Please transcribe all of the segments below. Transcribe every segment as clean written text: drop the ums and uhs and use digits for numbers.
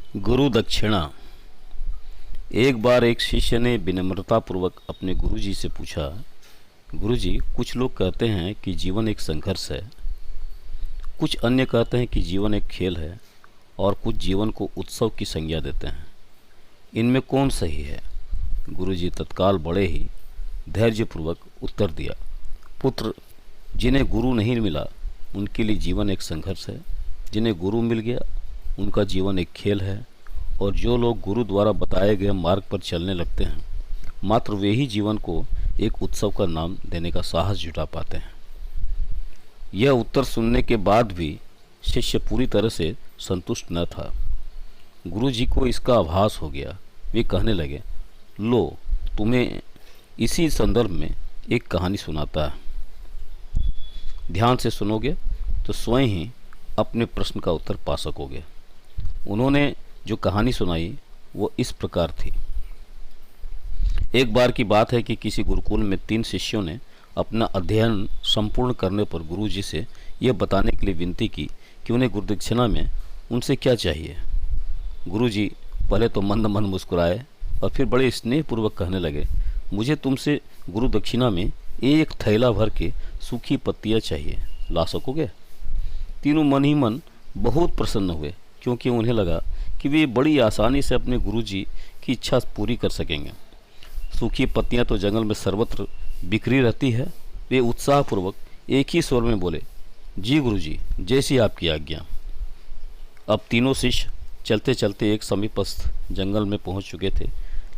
गुरु दक्षिणा। एक बार एक शिष्य ने विनम्रतापूर्वक अपने गुरुजी से पूछा, गुरुजी, कुछ लोग कहते हैं कि जीवन एक संघर्ष है, कुछ अन्य कहते हैं कि जीवन एक खेल है और कुछ जीवन को उत्सव की संज्ञा देते हैं। इनमें कौन सही है? गुरुजी तत्काल बड़े ही धैर्यपूर्वक उत्तर दिया, पुत्र, जिन्हें गुरु नहीं मिला उनके लिए जीवन एक संघर्ष है, जिन्हें गुरु मिल गया उनका जीवन एक खेल है, और जो लोग गुरु द्वारा बताए गए मार्ग पर चलने लगते हैं मात्र वे ही जीवन को एक उत्सव का नाम देने का साहस जुटा पाते हैं। यह उत्तर सुनने के बाद भी शिष्य पूरी तरह से संतुष्ट न था। गुरु जी को इसका आभास हो गया। वे कहने लगे, लो, तुम्हें इसी संदर्भ में एक कहानी सुनाता है। ध्यान से सुनोगे तो स्वयं ही अपने प्रश्न का उत्तर पा सकोगे। उन्होंने जो कहानी सुनाई वो इस प्रकार थी। एक बार की बात है कि किसी गुरुकुल में 3 शिष्यों ने अपना अध्ययन संपूर्ण करने पर गुरुजी से यह बताने के लिए विनती की कि उन्हें गुरुदक्षिणा में उनसे क्या चाहिए। गुरुजी पहले तो मंद मंद मुस्कुराए और फिर बड़े स्नेहपूर्वक कहने लगे, मुझे तुमसे गुरुदक्षिणा में एक थैला भर के सूखी पत्तियाँ चाहिए, ला सकोगे? तीनों मन ही मन बहुत प्रसन्न हुए, क्योंकि उन्हें लगा कि वे बड़ी आसानी से अपने गुरुजी की इच्छा पूरी कर सकेंगे। सूखी पत्तियां तो जंगल में सर्वत्र बिखरी रहती है। वे उत्साहपूर्वक एक ही स्वर में बोले, जी गुरुजी, जैसी आपकी आज्ञा। अब तीनों शिष्य चलते चलते एक समीपस्थ जंगल में पहुंच चुके थे,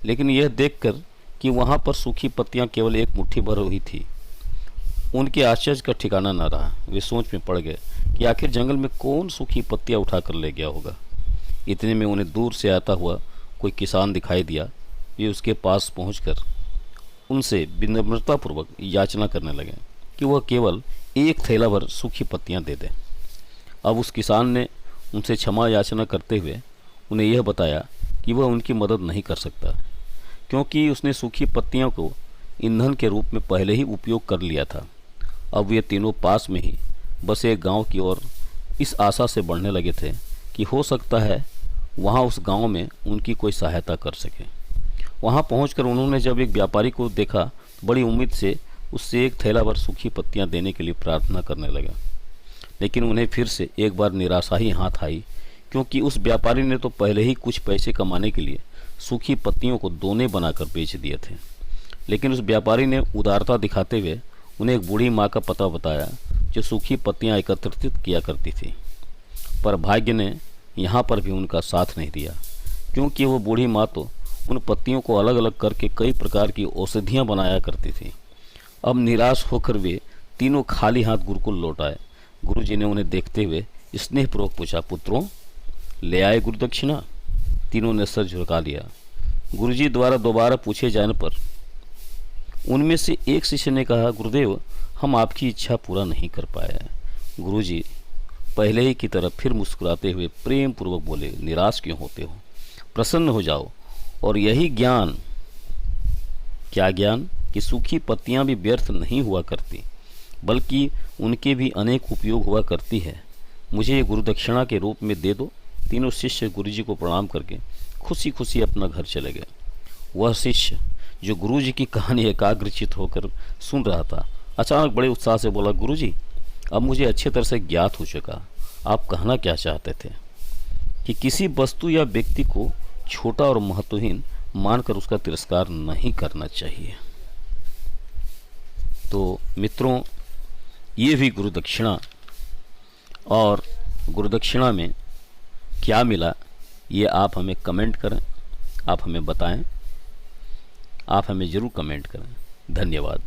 लेकिन यह देखकर कि वहां पर सूखी पत्तियां केवल एक मुट्ठी भर हुई थी, उनके आश्चर्य का ठिकाना न रहा। वे सोच में पड़ गए कि आखिर जंगल में कौन सूखी पत्तियां उठाकर ले गया होगा। इतने में उन्हें दूर से आता हुआ कोई किसान दिखाई दिया। वे उसके पास पहुंचकर उनसे विनम्रतापूर्वक याचना करने लगे कि वह केवल एक थैला भर सूखी पत्तियां दे दें। अब उस किसान ने उनसे क्षमा याचना करते हुए उन्हें यह बताया कि वह उनकी मदद नहीं कर सकता, क्योंकि उसने सूखी पत्तियों को ईंधन के रूप में पहले ही उपयोग कर लिया था। अब वे तीनों पास में ही बसे एक गांव की ओर इस आशा से बढ़ने लगे थे कि हो सकता है वहां उस गांव में उनकी कोई सहायता कर सके। वहां पहुंचकर उन्होंने जब एक व्यापारी को देखा तो बड़ी उम्मीद से उससे एक थैला भर सूखी पत्तियां देने के लिए प्रार्थना करने लगा, लेकिन उन्हें फिर से एक बार निराशा ही हाथ आई, क्योंकि उस व्यापारी ने तो पहले ही कुछ पैसे कमाने के लिए सूखी पत्तियों को दोने बनाकर बेच दिए थे। लेकिन उस व्यापारी ने उदारता दिखाते हुए उन्हें एक बूढ़ी माँ का पता बताया जो सूखी पत्तियां एकत्रित किया करती थी। पर भाग्य ने यहाँ पर भी उनका साथ नहीं दिया, क्योंकि वो बूढ़ी माँ तो उन पत्तियों को अलग अलग करके कई प्रकार की औषधियाँ बनाया करती थी। अब निराश होकर वे तीनों खाली हाथ गुरुकुल लौट आए। गुरुजी ने उन्हें देखते हुए स्नेहपूर्वक पूछा, पुत्रों, ले आए गुरुदक्षिणा? तीनों ने सर झुका लिया। गुरुजी द्वारा दोबारा पूछे जाने पर उनमें से एक शिष्य ने कहा, गुरुदेव, हम आपकी इच्छा पूरा नहीं कर पाए। गुरुजी पहले ही की तरह फिर मुस्कुराते हुए प्रेम पूर्वक बोले, निराश क्यों होते हो, प्रसन्न हो जाओ। और यही ज्ञान, क्या ज्ञान? कि सूखी पत्तियां भी व्यर्थ नहीं हुआ करती, बल्कि उनके भी अनेक उपयोग हुआ करती है। मुझे ये गुरुदक्षिणा के रूप में दे दो। तीनों शिष्य गुरुजी को प्रणाम करके खुशी खुशी अपना घर चले गए। वह शिष्य जो गुरुजी की कहानी एकाग्रचित होकर सुन रहा था, अचानक बड़े उत्साह से बोला, गुरुजी, अब मुझे अच्छी तरह से ज्ञात हो चुका, आप कहना क्या चाहते थे कि किसी वस्तु या व्यक्ति को छोटा और महत्वहीन मानकर उसका तिरस्कार नहीं करना चाहिए। तो मित्रों, ये भी गुरुदक्षिणा, और गुरुदक्षिणा में क्या मिला ये आप हमें कमेंट करें, आप हमें बताएं, आप हमें ज़रूर कमेंट करें। धन्यवाद।